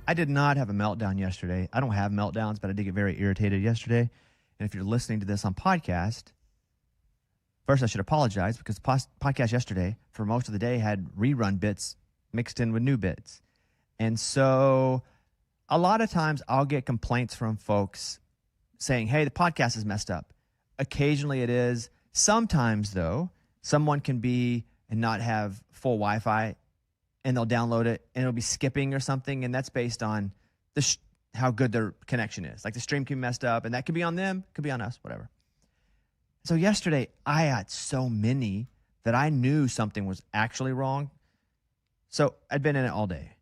I did not have a meltdown yesterday. I don't have meltdowns, but I did get very irritated yesterday. And if you're listening to this on podcast, first I should apologize because the podcast yesterday for most of the day had rerun bits mixed in with new bits. And so a lot of times I'll get complaints from folks saying, hey, the podcast is messed up. Occasionally it is. Sometimes, though, someone can be and not have full Wi-Fi, and they'll download it, and it'll be skipping or something, and that's based on how good their connection is. Like the stream can be messed up, and that could be on them, could be on us, whatever. So yesterday, I had so many that I knew something was actually wrong. So I'd been in it all day.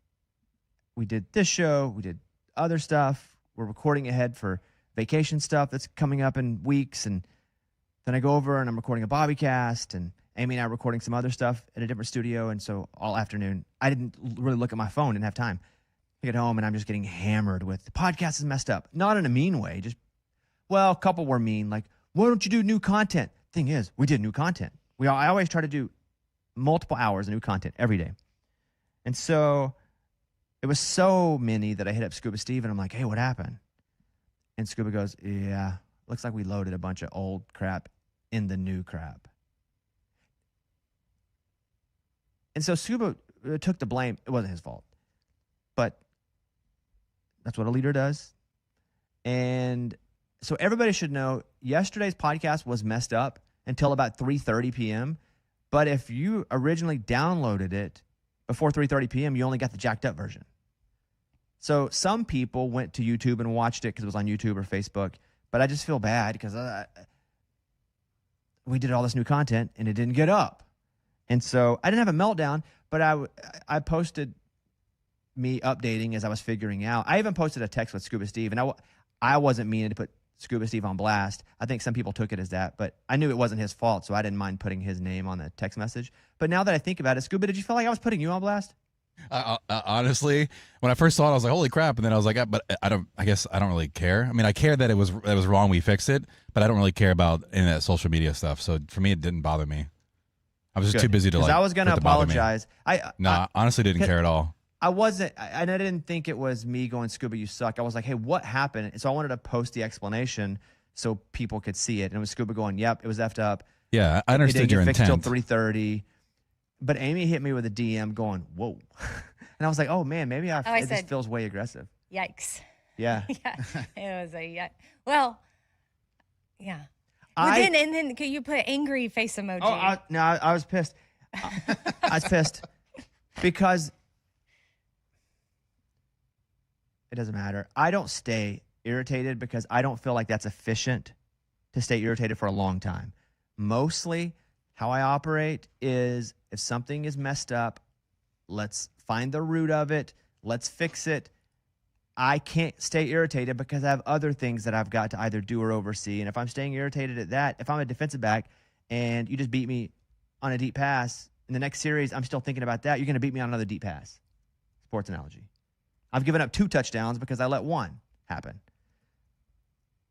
We did this show. We did other stuff. We're recording ahead for vacation stuff that's coming up in weeks. And then I go over and I'm recording a Bobbycast, and Amy and I are recording some other stuff at a different studio. And so all afternoon, I didn't really look at my phone, didn't have time. I get home and I'm just getting hammered with the podcast is messed up. Not in a mean way. A couple were mean. Like, why don't you do new content? Thing is, we did new content. I always try to do multiple hours of new content every day. And so it was so many that I hit up Scuba Steve and I'm like, hey, what happened? And Scuba goes, yeah, looks like we loaded a bunch of old crap in the new crap. And so Scuba took the blame. It wasn't his fault. But that's what a leader does. And so everybody should know yesterday's podcast was messed up until about 3:30 p.m. But if you originally downloaded it before 3:30 p.m., you only got the jacked up version. So some people went to YouTube and watched it because it was on YouTube or Facebook. But I just feel bad because we did all this new content and it didn't get up. And so I didn't have a meltdown, but I posted me updating as I was figuring out. I even posted a text with Scuba Steve, and I wasn't meaning to put Scuba Steve on blast. I think some people took it as that, but I knew it wasn't his fault, so I didn't mind putting his name on the text message. But now that I think about it, Scuba, did you feel like I was putting you on blast? Honestly, when I first saw it, I was like, "Holy crap!" And then I was like, "But I guess I don't really care. I mean, I care that it was wrong. We fixed it, but I don't really care about internet, social media stuff. So for me, it didn't bother me. I was just too busy to like. I was going to apologize. I honestly didn't care at all. I wasn't, and I didn't think it was me going, Scuba, you suck. I was like, hey, what happened? And so I wanted to post the explanation so people could see it. And it was Scuba going, yep, it was effed up. Yeah, I understood your intent. It didn't get fixed till 3:30. But Amy hit me with a DM going, whoa. And I was like, oh, man, maybe this feels way aggressive. Yikes. Yeah. Yeah, it was a yikes. Well, yeah. And then could you put angry face emoji? I was pissed. I was pissed because it doesn't matter. I don't stay irritated because I don't feel like that's efficient to stay irritated for a long time. Mostly how I operate is if something is messed up, let's find the root of it. Let's fix it. I can't stay irritated because I have other things that I've got to either do or oversee. And if I'm staying irritated at that, if I'm a defensive back and you just beat me on a deep pass, in the next series, I'm still thinking about that, you're going to beat me on another deep pass. Sports analogy. I've given up 2 touchdowns because I let 1 happen.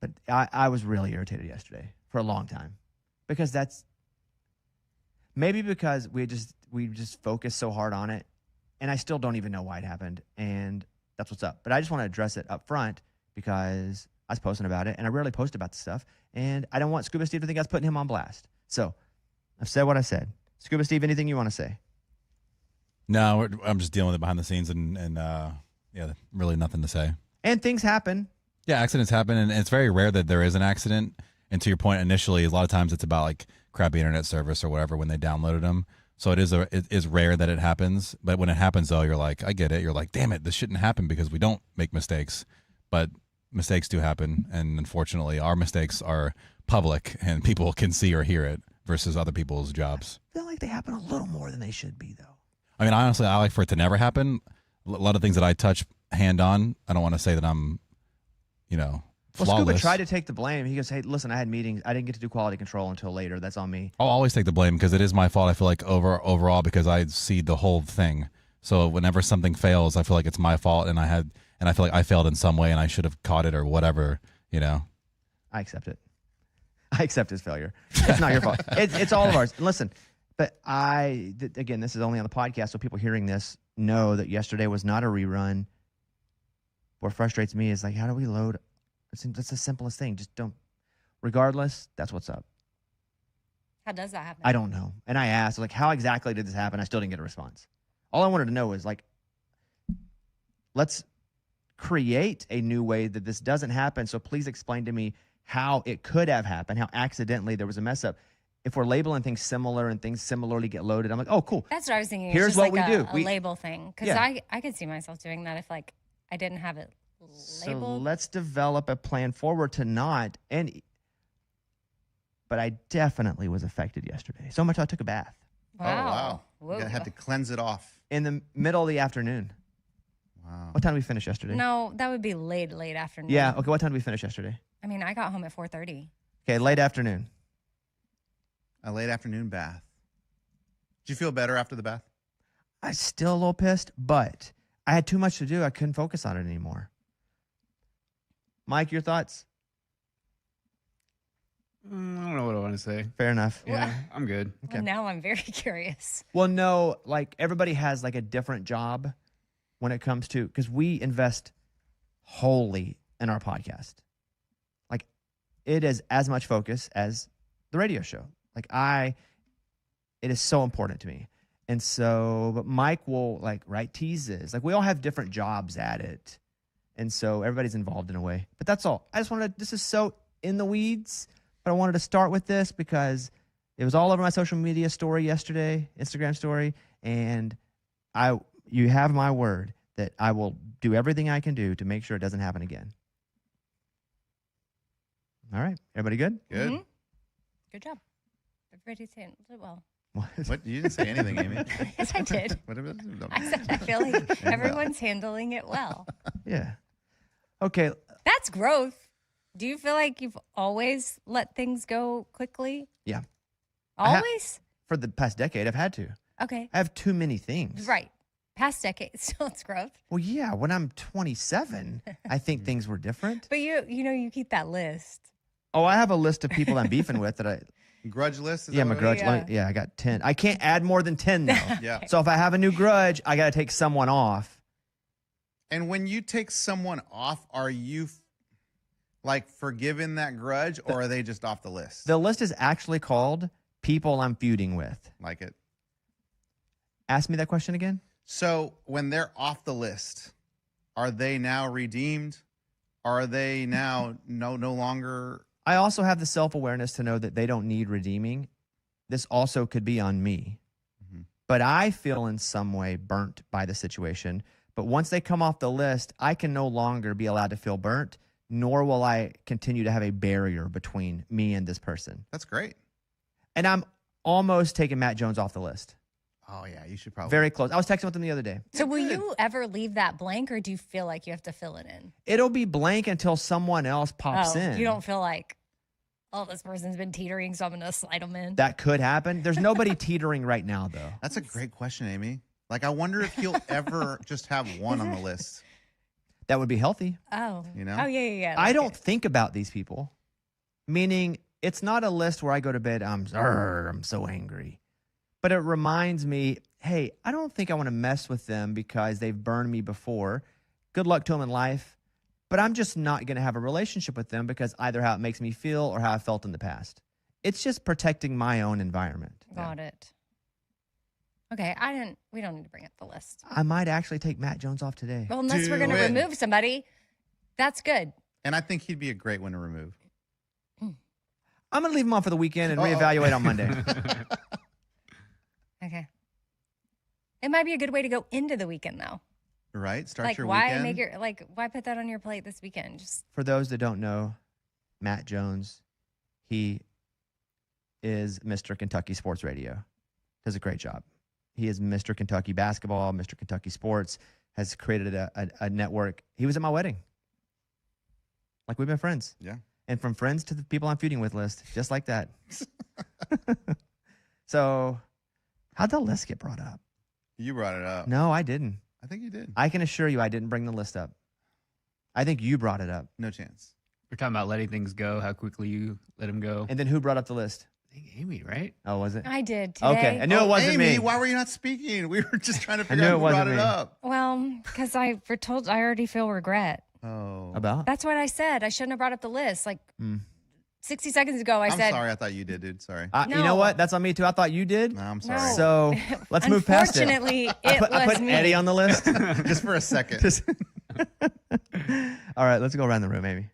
But I was really irritated yesterday for a long time because maybe because we just focused so hard on it, and I still don't even know why it happened, and that's what's up. But I just want to address it up front because I was posting about it, and I rarely post about this stuff, and I don't want Scuba Steve to think I was putting him on blast. So I've said what I said. Scuba Steve, anything you want to say? No, I'm just dealing with it behind the scenes, and yeah, really nothing to say. And things happen. Yeah, accidents happen, and it's very rare that there is an accident. And to your point, initially, a lot of times it's about like crappy internet service or whatever when they downloaded them. So it is rare that it happens. But when it happens, though, you're like, I get it. You're like, damn it, this shouldn't happen because we don't make mistakes. But mistakes do happen, and unfortunately, our mistakes are public, and people can see or hear it versus other people's jobs. I feel like they happen a little more than they should be, though. I mean, honestly, I like for it to never happen. A lot of things that I touch hand on, I don't want to say that I'm, flawless. Well, Scuba tried to take the blame. He goes, hey, listen, I had meetings. I didn't get to do quality control until later. That's on me. I'll always take the blame because it is my fault, I feel like, overall, because I see the whole thing. So whenever something fails, I feel like it's my fault, and I feel like I failed in some way, and I should have caught it or whatever, I accept it. I accept his failure. It's not your fault. It's all of ours. And listen, but again, this is only on the podcast, so people hearing this know that yesterday was not a rerun. what frustrates me is like, how do we load? That's the simplest thing. Just don't. Regardless, that's what's up. How does that happen? I don't know. And I asked, like, how exactly did this happen? I still didn't get a response. All I wanted to know is, like, let's create a new way that this doesn't happen. So please explain to me how it could have happened, how accidentally there was a mess up. If we're labeling things similar and things similarly get loaded, I'm like, oh, cool. That's what I was thinking. Here's it's what just we like do. A label thing. Because I could see myself doing that if, like, I didn't have it labeled. So let's develop a plan forward to not. But I definitely was affected yesterday. So much I took a bath. Wow. Oh, wow. You had to cleanse it off. In the middle of the afternoon. Wow. What time did we finish yesterday? No, that would be late afternoon. Yeah. Okay. What time did we finish yesterday? I mean, I got home at 4:30. Okay. Late afternoon. A late afternoon bath. Did you feel better after the bath? I was still a little pissed, but I had too much to do. I couldn't focus on it anymore. Mike, your thoughts? I don't know what I want to say. Fair enough. Yeah, I'm good. Okay. Well, now I'm very curious. Well, no, like everybody has like a different job when it comes to, because we invest wholly in our podcast. Like it is as much focus as the radio show. Like it is so important to me. And so, but Mike will like write teases. Like we all have different jobs at it. And so everybody's involved in a way. But that's all. I just wanted to, this is so in the weeds, but I wanted to start with this because it was all over my social media story yesterday, Instagram story. And you have my word that I will do everything I can do to make sure it doesn't happen again. All right. Everybody good? Good. Mm-hmm. Good job. Everybody's saying it well. What? You didn't say anything, Amy. Yes, I did. What about I said I feel like everyone's handling it well. Yeah. Okay. That's growth. Do you feel like you've always let things go quickly? Yeah. Always? For the past decade, I've had to. Okay. I have too many things. Right. Past decade, still it's growth. Well, yeah. When I'm 27, I think things were different. But you keep that list. Oh, I have a list of people I'm beefing with that I. grudge list? Is Yeah, that my what it grudge. is? Yeah, I got 10. I can't add more than 10 though. Yeah. So if I have a new grudge, I got to take someone off. And when you take someone off, are you like forgiving that grudge, or are they just off the list? The list is actually called people I'm feuding with. Like it. Ask me that question again. So when they're off the list, are they now redeemed? Are they now no longer? I also have the self-awareness to know that they don't need redeeming. This also could be on me. Mm-hmm. But I feel in some way burnt by the situation. But once they come off the list, I can no longer be allowed to feel burnt, nor will I continue to have a barrier between me and this person. That's great. And I'm almost taking Matt Jones off the list. Oh yeah, you should probably. Very close. I was texting with him the other day. So will you ever leave that blank, or do you feel like you have to fill it in? It'll be blank until someone else pops in. You don't feel like, oh, this person's been teetering, so I'm going to slide them in? That could happen. There's nobody teetering right now, though. That's a great question, Amy. Like, I wonder if you'll ever just have one on the list. That would be healthy. Oh. You know? Oh, yeah. I don't think about these people. Meaning, it's not a list where I go to bed, I'm so angry. But it reminds me, hey, I don't think I want to mess with them because they've burned me before. Good luck to them in life. But I'm just not going to have a relationship with them because either how it makes me feel or how I felt in the past. It's just protecting my own environment. Got it. Okay, we don't need to bring up the list. I might actually take Matt Jones off today. Well, unless we're Do going to it. remove somebody, that's good. And I think he'd be a great one to remove. I'm going to leave him on for the weekend and reevaluate on Monday. Okay. It might be a good way to go into the weekend, though. Right? Start Like, your why weekend. why put that on your plate this weekend? Just For those that don't know, Matt Jones, he is Mr. Kentucky Sports Radio. Does a great job. He is Mr. Kentucky Basketball, Mr. Kentucky Sports, has created a network. He was at my wedding. Like, we've been friends. Yeah. And from friends to the people I'm feuding with list, just like that. So, how'd the list get brought up? You brought it up. No, I didn't. I think you did. I can assure you I didn't bring the list up. I think you brought it up. No chance. We're talking about letting things go, how quickly you let them go. And then who brought up the list? I think Amy, right? Oh, was it? I did today. Okay, I knew it wasn't Amy, me. why were you not speaking? We were just trying to knew figure out it who brought wasn't it me. up. Well, because I already feel regret. Oh. About? That's what I said. I shouldn't have brought up the list. Like 60 seconds ago, I I'm said. sorry. I thought you did, dude. Sorry. No. You know what? That's on me too. I thought you did. No, I'm sorry. No. So let's move past it. Unfortunately, I it put was me. Eddie on the list. Just for a second. All right, let's go around the room, maybe.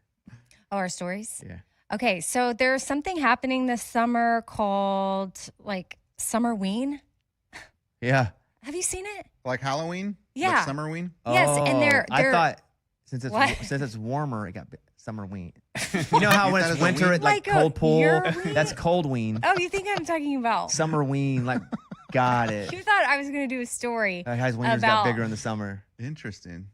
Oh, our stories? Yeah. Okay, so there's something happening this summer called like Summerween. Yeah. Have you seen it? Like Halloween? Yeah. Like Summerween? Yes, and they're I thought since What? it's warmer, it got Summerween. You know how when That it's is a winter, ween? it's like Like a cold pool. Euroween? That's coldween. Oh, you think I'm talking about? Summerween, like got it. You thought I was going to do a story. His wieners about- got bigger in the summer. Interesting.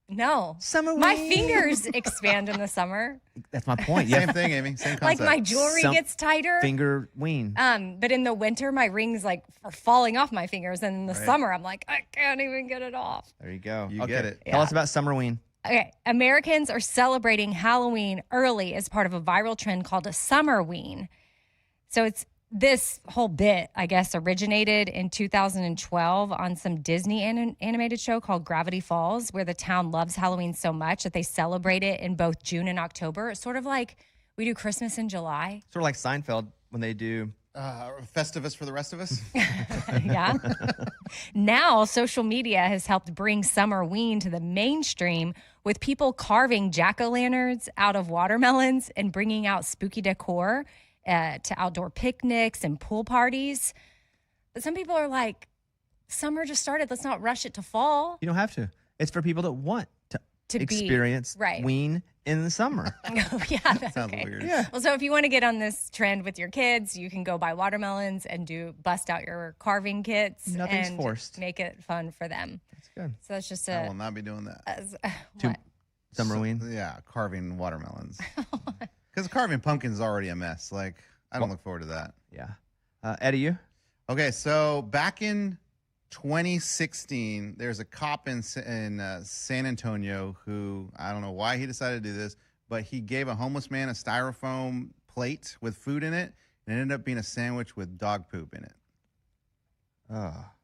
No. Summerween. My fingers expand in the summer. That's my point. Same Yeah, thing, Amy. Same Like concept. my jewelry gets tighter. finger ween. But in the winter, my rings like are falling off my fingers, and in the Right. summer, I'm like, I can't even get it off. There you go. You get it. Tell Yeah. us about Summerween. Okay, Americans are celebrating Halloween early as part of a viral trend called a Summerween. So it's this whole bit, I guess, originated in 2012 on some Disney animated show called Gravity Falls, where the town loves Halloween so much that they celebrate it in both June and October. It's sort of like we do Christmas in July. Sort of like Seinfeld when they do. Festivus for the rest of us? Yeah. Now, social media has helped bring Summerween to the mainstream with people carving jack-o'-lanterns out of watermelons and bringing out spooky decor to outdoor picnics and pool parties. But some people are like, summer just started. Let's not rush it to fall. You don't have to. It's for people that want to To be- experience right. ween in the summer. Oh, yeah, that's Sounds okay. weird. Yeah. Well, so if you want to get on this trend with your kids, you can go buy watermelons and bust out your carving kits. Nothing's and forced. Make it fun for them. That's good. So that's just I will a not be doing that. what? Summerween. Yeah, carving watermelons. Because carving pumpkins is already a mess. Like, I don't look forward to that. Yeah. Eddie, you? Okay, so back in 2016, there's a cop in San Antonio who, I don't know why he decided to do this, but he gave a homeless man a styrofoam plate with food in it, and it ended up being a sandwich with dog poop in it.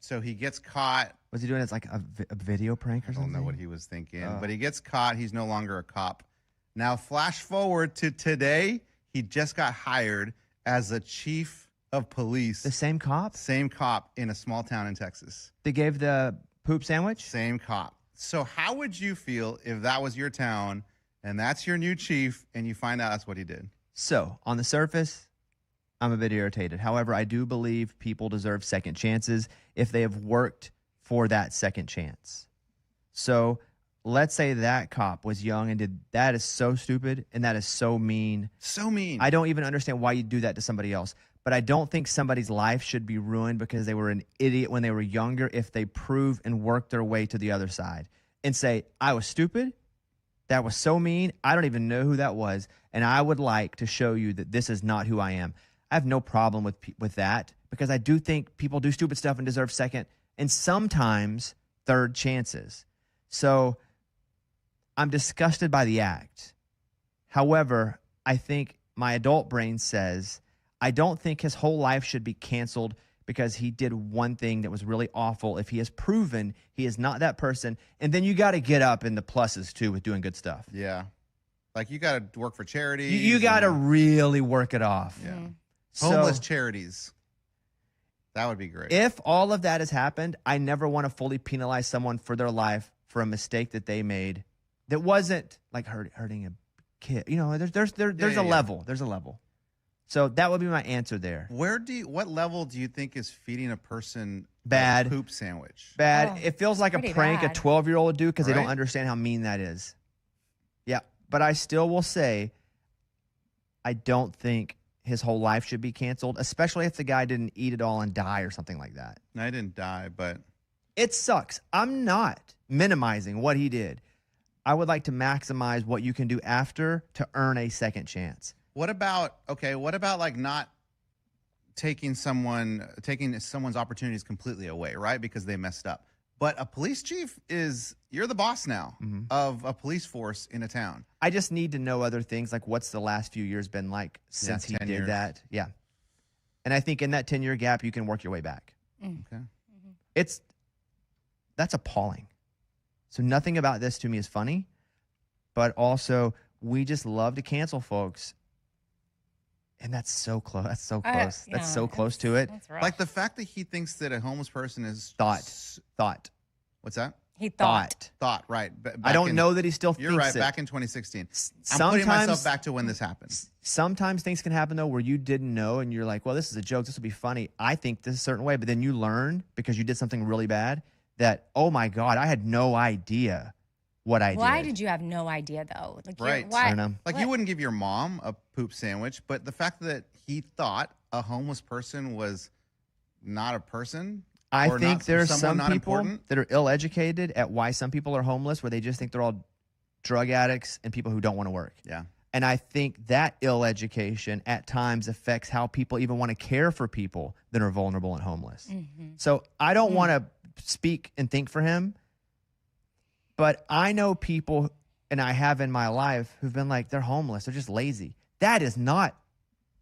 So he gets caught. Was he doing it as like a video prank or I something? don't know what he was thinking, but he gets caught. He's no longer a cop. Now, flash forward to today, he just got hired as a chief of police. The same cop? Same cop in a small town in Texas. They gave the poop sandwich? Same cop. So how would you feel if that was your town and that's your new chief and you find out that's what he did? So, on the surface, I'm a bit irritated. However, I do believe people deserve second chances if they have worked for that second chance. So, let's say that cop was young and did that is so stupid and that is so mean. So mean. I don't even understand why you do that to somebody else. But I don't think somebody's life should be ruined because they were an idiot when they were younger if they prove and work their way to the other side and say, I was stupid. That was so mean. I don't even know who that was. And I would like to show you that this is not who I am. I have no problem with that because I do think people do stupid stuff and deserve second and sometimes third chances. So I'm disgusted by the act. However, I think my adult brain says I don't think his whole life should be canceled because he did one thing that was really awful. If he has proven he is not that person, and then you got to get up in the pluses too with doing good stuff. Yeah. Like you got to work for charities. You got to really work it off. Yeah. So, Homeless charities. That would be great. if all of that has happened, I never want to fully penalize someone for their life for a mistake that they made that wasn't like hurting a kid. You know, there's a level. There's a level. So that would be my answer there. What level do you think is feeding a person Bad. a poop sandwich? Bad. Oh, It feels like a pretty prank bad. a 12-year-old would do because they don't Right? understand how mean that is. Yeah. But I still will say I don't think his whole life should be canceled, especially if the guy didn't eat it all and die or something like that. I didn't die, but It sucks. I'm not minimizing what he did. I would like to maximize what you can do after to earn a second chance. what about like not taking someone's opportunities completely away, right? Because they messed up. But a police chief you're the boss now of a police force in a town. I just need to know other things, like what's the last few years been like since he 10 did years. that. Yeah. And I think in that 10-year gap, you can work your way back. Okay. That's appalling. So nothing about this to me is funny, but also we just love to cancel folks. And that's so close. That's so close. That's so close to it. That's rough. Like the fact that he thinks that a homeless person is Thought. What's that? He thought. Thought, right. I don't know that he still thinks You're right. it. Back in 2016. I'm putting myself back to when this happened. Sometimes things can happen, though, where you didn't know and you're like, well, this is a joke. This will be funny. I think this a certain way. But then you learn because you did something really bad that, oh, my God, I had no idea what I did. Why did you have no idea, though? Like, Right. Why? I don't know. Like you wouldn't give your mom a poop sandwich, but the fact that he thought a homeless person was not a person. I or think not, there's someone some not people important. that are ill-educated at why some people are homeless, where they just think they're all drug addicts and people who don't want to work. Yeah. And I think that ill-education at times affects how people even want to care for people that are vulnerable and homeless. Mm-hmm. So I don't want to speak and think for him, but I know people, and I have in my life, who've been like, they're homeless, they're just lazy. That is not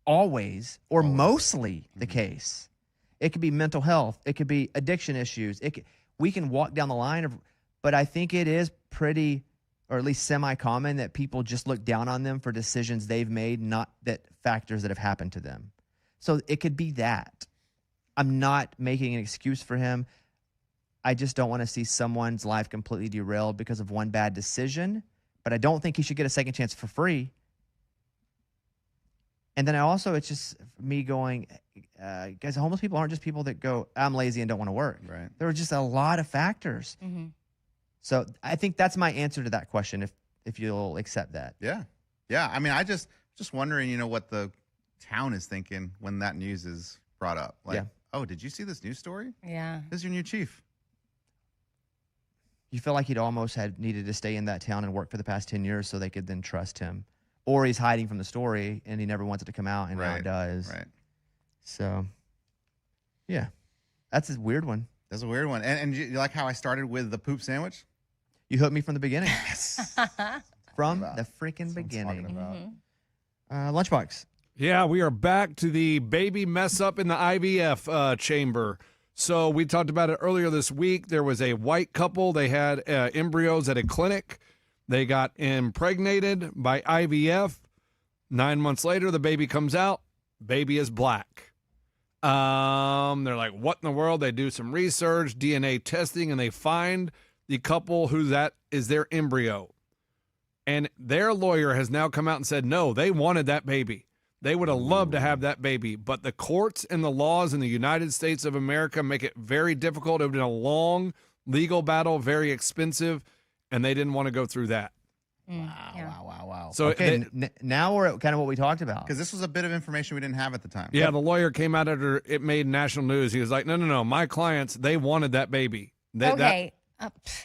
always or mostly the case. It could be mental health. It could be addiction issues. We can walk down the line of, but I think it is pretty, or at least semi-common, that people just look down on them for decisions they've made, not that factors that have happened to them. So it could be that. I'm not making an excuse for him. I just don't want to see someone's life completely derailed because of one bad decision, but I don't think he should get a second chance for free. And then it's just me going, guys, homeless people aren't just people that go, I'm lazy and don't want to work. Right. There are just a lot of factors. Mm-hmm. So I think that's my answer to that question, if you'll accept that. Yeah. Yeah. I mean, I just wondering, what the town is thinking when that news is brought up. Like, oh, did you see this news story? Yeah. This is your new chief. You feel like he'd almost had needed to stay in that town and work for the past 10 years so they could then trust him. Or he's hiding from the story and he never wants it to come out and now it does. Right. So, yeah, that's a weird one. That's a weird one. And you like how I started with the poop sandwich? You hooked me from the beginning. Yes. From About. the freaking That's what I'm talking beginning. about. Lunchbox. Yeah, we are back to the baby mess up in the IVF chamber. So we talked about it earlier this week. There was a white couple. They had embryos at a clinic. They got impregnated by IVF. 9 months later, the baby comes out. Baby is black. They're like, what in the world? They do some research, DNA testing, and they find the couple who that is their embryo. And their lawyer has now come out and said, no, they wanted that baby. They would have loved to have that baby. But the courts and the laws in the United States of America make it very difficult. It would have been a long legal battle, very expensive, and they didn't want to go through that. Wow. So Okay, now we're at kind of what we talked about. Because this was a bit of information we didn't have at the time. yeah, the lawyer came out after it made national news. He was like, no. My clients, they wanted that baby. Okay.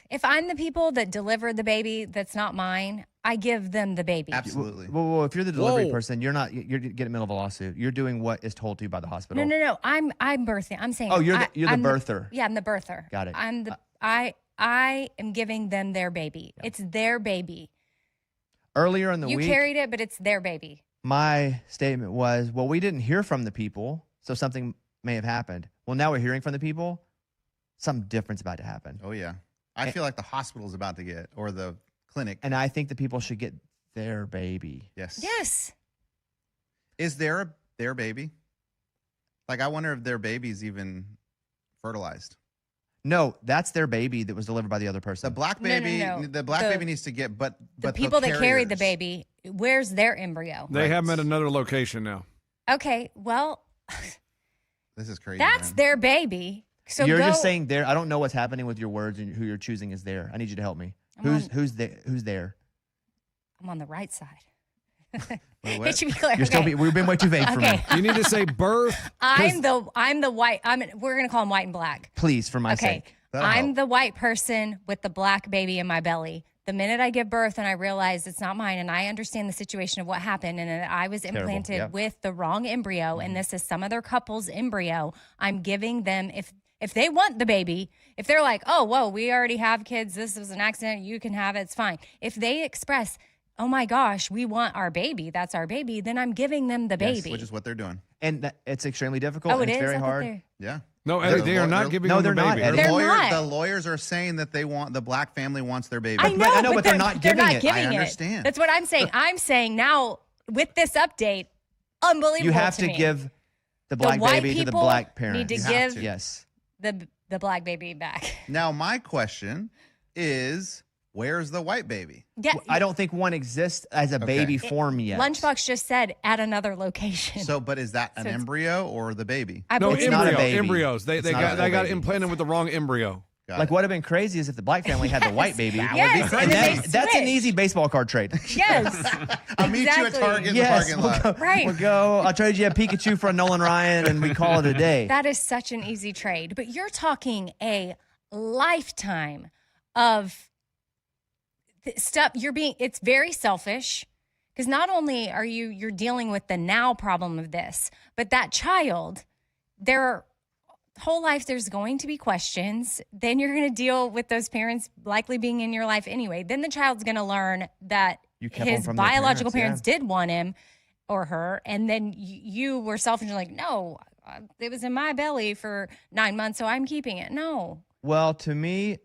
If I'm the people that delivered the baby that's not mine, I give them the baby. Absolutely. Well, if you're the delivery Whoa. person, you're getting in the middle of a lawsuit. You're doing what is told to you by the hospital. No. I'm birthing. I'm saying. Oh, you're the I'm birther. Yeah, I'm the birther. Got it. I am giving them their baby. Yeah. It's their baby. Earlier in the You week, carried it, but it's their baby. my statement was, well, we didn't hear from the people, so something may have happened. Well, now we're hearing from the people. Something different's about to happen. Oh, yeah. I feel like the hospital is about to get, or the clinic. And I think the people should get their baby. Yes. Yes. Is there their baby? Like, I wonder if their baby's even fertilized. No, that's their baby that was delivered by the other person. The black baby, No. the black baby needs to get, but The people that carried the carriers. baby, where's their embryo? They have them at another location now. Okay, well, This is crazy. that's man. their baby. So you're go, just saying there. I don't know what's happening with your words and who you're choosing is there. I need you to help me. Who's there? I'm on the right side. Wait, It what? should be clear. You're still. Okay. We've been way too vague for me. Okay. You need to say birth. I'm the white. We're gonna call him white and black. Please, for my Okay. sake. That'll I'm help. the white person with the black baby in my belly. The minute I give birth and I realize it's not mine and I understand the situation of what happened and that I was implanted Yep. with the wrong embryo and this is some other couple's embryo, I'm giving them, if they want the baby, if they're like, oh, whoa, we already have kids, this was an accident, you can have it, it's fine. If they express, oh my gosh, we want our baby, that's our baby, then I'm giving them the Yes, baby. which is what they're doing. And it's extremely difficult. Oh, and it it's is? very I thought hard. they- Yeah. No, Eddie, they are not giving them the they're not, baby. Eddie. They're not. The lawyers are saying that the black family wants their baby. I know, but they're not giving it. Giving I it. understand. That's what I'm saying. I'm saying now with this update, unbelievable. You have to me. give the black white baby to the people black parents. need to You have give to. Yes. the black baby back. Now, my question is, where's the white baby? Yeah, I don't think one exists as a baby form yet. Lunchbox just said at another location. So, but is that an So it's- embryo or the baby? I No, believe not a embryo, baby. embryos. They It's not a got baby. implanted with the wrong embryo. Got Like it. what would have been crazy is if the black family had the white baby. Yes, And and then they that's an switch. easy baseball card trade. Yes. I'll meet you at exactly. Target in Yes, the parking lot. Right. We'll go. I'll trade you a Pikachu for a Nolan Ryan, and we call it a day. That is such an easy trade. But you're talking a lifetime of stuff. It's very selfish because not only are you're dealing with the now problem of this, but that child, their whole life, there's going to be questions. Then you're going to deal with those parents likely being in your life anyway. Then the child's going to learn that You kept them his from their biological parents, parents did want him or her. And then you were selfish and like, no, it was in my belly for 9 months, so I'm keeping it. No. Well, to me,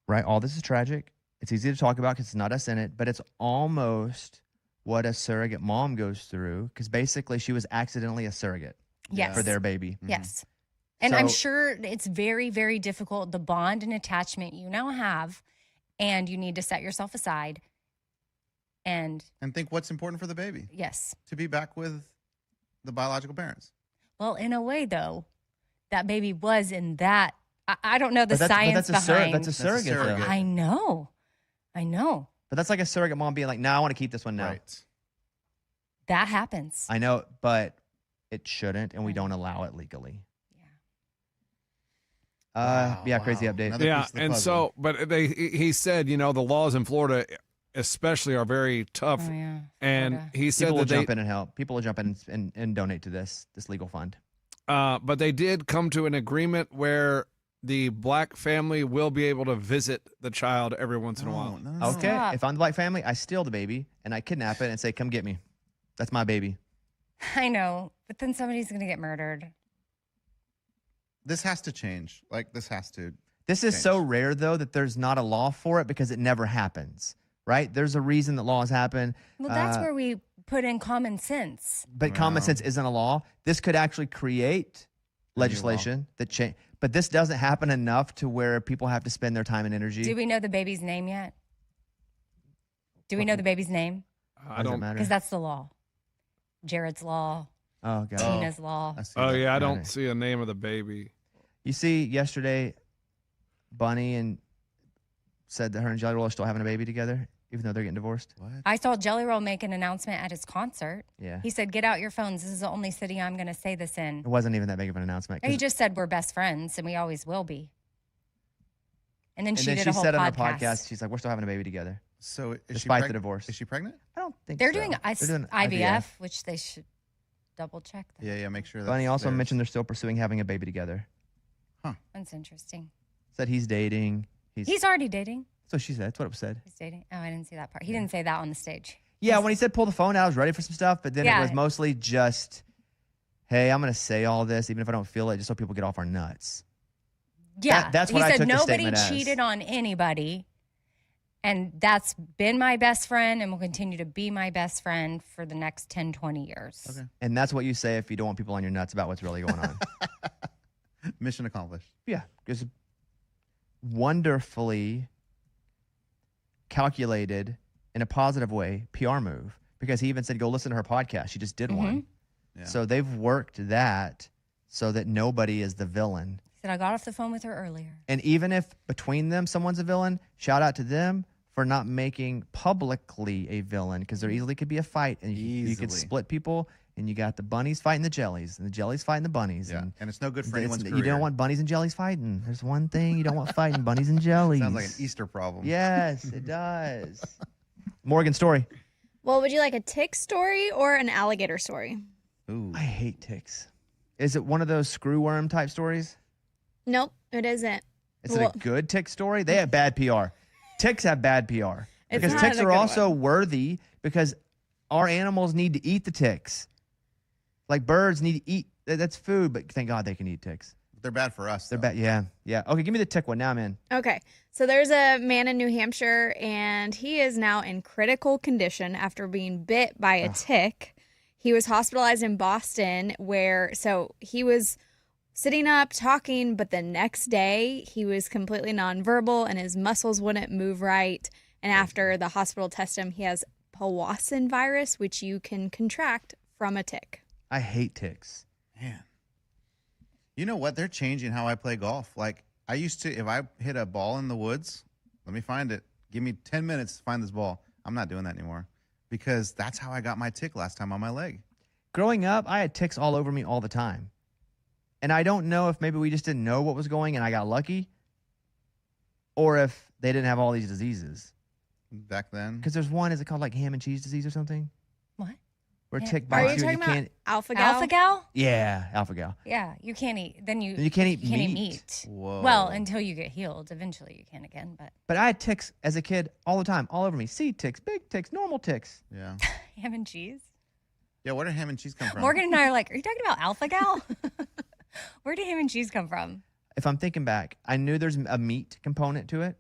right, all this is tragic. It's easy to talk about because it's not us in it, but it's almost what a surrogate mom goes through because basically she was accidentally a surrogate Yes. for their baby. Yes. And I'm So- sure it's very, very difficult, the bond and attachment you now have, and you need to set yourself aside. And And think what's important for the baby yes. to be back with the biological parents. Well, in a way, though, that baby was in that. I don't know the But science that's a behind. that's a surrogate, though. surrogate. I know. But that's like a surrogate mom being like, "No, I want to keep this one now." Right. That happens. I know, but it shouldn't, and we don't allow it legally. Wow, Crazy wow. update. Another Yeah, piece of the and puzzle. so, but he said, the laws in Florida, especially, are very tough. Oh, yeah. And Florida. he said People will that jump in and help. People will jump in and donate to this legal fund. but they did come to an agreement where the black family will be able to visit the child every once in a while. No. Okay, Stop. if I'm the black family, I steal the baby and I kidnap it and say, "Come get me." That's my baby. I know, but then somebody's going to get murdered. This has to change. Like, this has to. This is so rare, though, that there's not a law for it because it never happens, right? There's a reason that laws happen. Well, that's where we put in common sense. But common Wow. sense isn't a law. This could actually create legislation that change. But this doesn't happen enough to where people have to spend their time and energy. Do we know the baby's name yet? Do we know the baby's name? What I does it don't. matter? Because that's the law. Jared's law, Oh, God. Tina's law. I see Oh that. yeah, I Got don't it. see a name of the baby. You see, yesterday, Bunnie and said that her and Jelly Roll are still having a baby together, even though they're getting divorced. What? I saw Jelly Roll make an announcement at his concert. Yeah. He said, "Get out your phones. This is the only city I'm going to say this in." It wasn't even that big of an announcement. He 'cause- just said we're best friends and we always will be. And then and she then did she a whole said on her podcast. podcast, she's like, "We're still having a baby together." So is Despite she the divorce. Is she pregnant? I don't think They're so. doing They're doing IVF, which they should double check. That. Yeah. Make sure. Bunnie also theirs. mentioned they're still pursuing having a baby together. That's interesting. Said he's dating. He's already dating. So she said. That's what it was said. He's dating. Oh, I didn't see that part. He didn't say that on the stage. Yeah, when he said pull the phone out, I was ready for some stuff, but then Yeah. it was mostly just, "Hey, I'm going to say all this, even if I don't feel it, just so people get off our nuts." Yeah, that's what he I said took the nobody statement as. cheated on anybody, and that's been my best friend and will continue to be my best friend for the next 10, 20 years. Okay. And that's what you say if you don't want people on your nuts about what's really going on. Mission accomplished. Yeah, it's wonderfully calculated in a positive way PR move because he even said, "Go listen to her podcast. She just did one." Yeah. So they've worked that so that nobody is the villain. He said I got off the phone with her earlier. And even if between them someone's a villain, shout out to them for not making publicly a villain because there easily could be a fight and you could Easily. split people and you got the bunnies fighting the jellies and the jellies fighting the bunnies. Yeah. And And it's no good for it's- anyone's career. you don't want bunnies and jellies fighting. There's one thing you don't want fighting, bunnies and jellies. Sounds like an Easter problem. Yes, it does. Morgan story. Well, would you like a tick story or an alligator story? Ooh. I hate ticks. Is it one of those screwworm type stories? Nope, it isn't. Is it Well- a good tick story? They have bad PR. Ticks have bad PR. It's Because not ticks a are good also one. worthy because our animals need to eat the ticks. Like birds need to eat That's food, but thank God they can eat ticks. They're bad for us. They're though. bad. Yeah. Yeah. Okay, give me the tick one. Now I'm in. Okay. So there's a man in New Hampshire, and he is now in critical condition after being bit by a tick. He was hospitalized in Boston so he was sitting up talking, but the next day he was completely nonverbal and his muscles wouldn't move right. And after the hospital tested him, he has Powassan virus, which you can contract from a tick. I hate ticks. Man. You know what? They're changing how I play golf. Like, I used to, if I hit a ball in the woods, let me find it. Give me 10 minutes to find this ball. I'm not doing that anymore because that's how I got my tick last time on my leg. Growing up, I had ticks all over me all the time. And I don't know if maybe we just didn't know what was going and I got lucky, or if they didn't have all these diseases. Back then? Because there's one, is it called like ham and cheese disease or something? What? Where a Yeah. tick Are bites you you and talking you about can't. alpha-gal? Alpha-gal? Yeah, alpha-gal. Yeah, you can't eat. Then you You can't eat eat meat. meat. Whoa. Well, until you get healed. Eventually you can again, but But I had ticks as a kid all the time, all over me. Seed ticks, big ticks, normal ticks. Yeah. ham and cheese. Yeah, where did ham and cheese come from? Morgan and I are like, are you talking about alpha-gal? Where did ham and cheese come from? If I'm thinking back, I knew there's a meat component to it.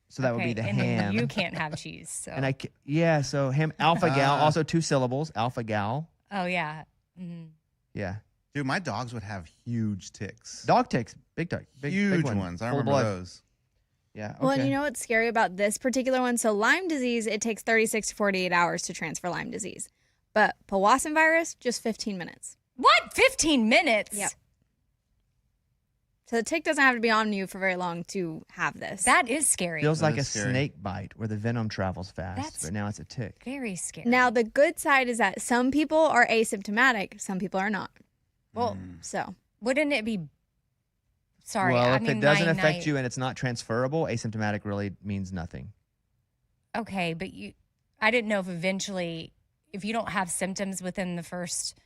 So that would be the and ham. you can't have cheese. So. And so ham, alpha-gal, also 2 syllables, alpha-gal. Oh yeah. Mhm. Yeah. Dude, my dogs would have huge ticks. Dog ticks, big dog. Big Huge one, ones. I full of remember blood. those. Yeah. Okay. Well, and you know what's scary about this particular one? So Lyme disease, it takes 36 to 48 hours to transfer Lyme disease. But Powassan virus, just 15 minutes. What? 15 minutes? Yep. So the tick doesn't have to be on you for very long to have this. That is scary. Feels That like a is scary. snake bite where the venom travels fast, That's- but now it's a tick. Very scary. Now, the good side is that some people are asymptomatic, some people are not. well, So wouldn't it be? Sorry, well, I if mean, it doesn't my affect night- you and it's not transferable, asymptomatic really means nothing. Okay, but I didn't know if eventually, if you don't have symptoms within the first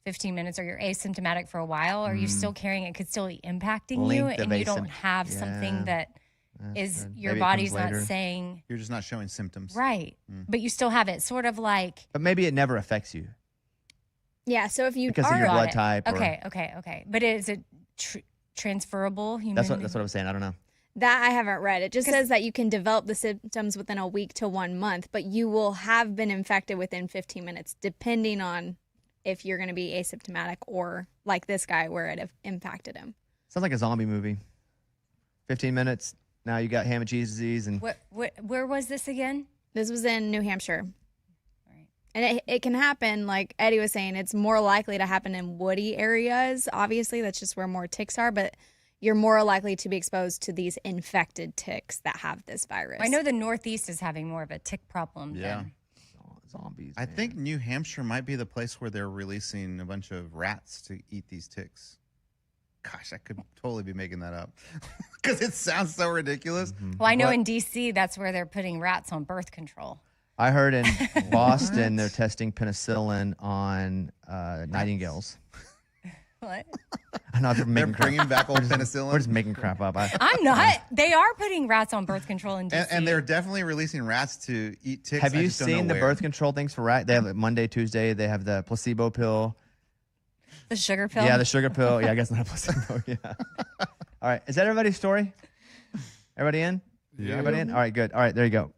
15 minutes or you're asymptomatic for a while, are you still carrying it? Could still be impacting you, Length of and you don't asympt- have something Yeah. that That's is good. your Maybe it body's comes not later. saying You're just not showing symptoms. right, but you still have it. Sort of like But maybe it never affects you yeah, so if you because of are your got blood it. type. Or, Okay. But is it transferable? Human? That's what I was saying. I don't know. that I haven't read. It just 'Cause- says that you can develop the symptoms within a week to 1 month, but you will have been infected within 15 minutes, depending on if you're going to be asymptomatic or like this guy where it impacted him. Sounds like a zombie movie. 15 minutes. Now you got ham and cheese disease, and Where was this again? This was in New Hampshire. Right. And it can happen, like Eddie was saying, it's more likely to happen in woody areas. Obviously, that's just where more ticks are, but you're more likely to be exposed to these infected ticks that have this virus. I know the Northeast is having more of a tick problem. Yeah. than- zombies. I man. think New Hampshire might be the place where they're releasing a bunch of rats to eat these ticks. Gosh, I could totally be making that up because it sounds so ridiculous. Well, I know But- in D.C. that's where they're putting rats on birth control. I heard in Boston they're testing penicillin on nightingales. What? I'm not They're making crap. bringing back old We're penicillin. just making crap up. I'm not. They are putting rats on birth control in D.C. And they're definitely releasing rats to eat ticks. Have I you just don't know seen the where. birth control things for rat? They have it Monday, Tuesday. They have the placebo pill. the sugar pill. Yeah, the sugar pill. Yeah, I guess not a placebo. Yeah. All right. Is that everybody's story? Everybody in? Yeah. Everybody in? All right, good. All right, there you go.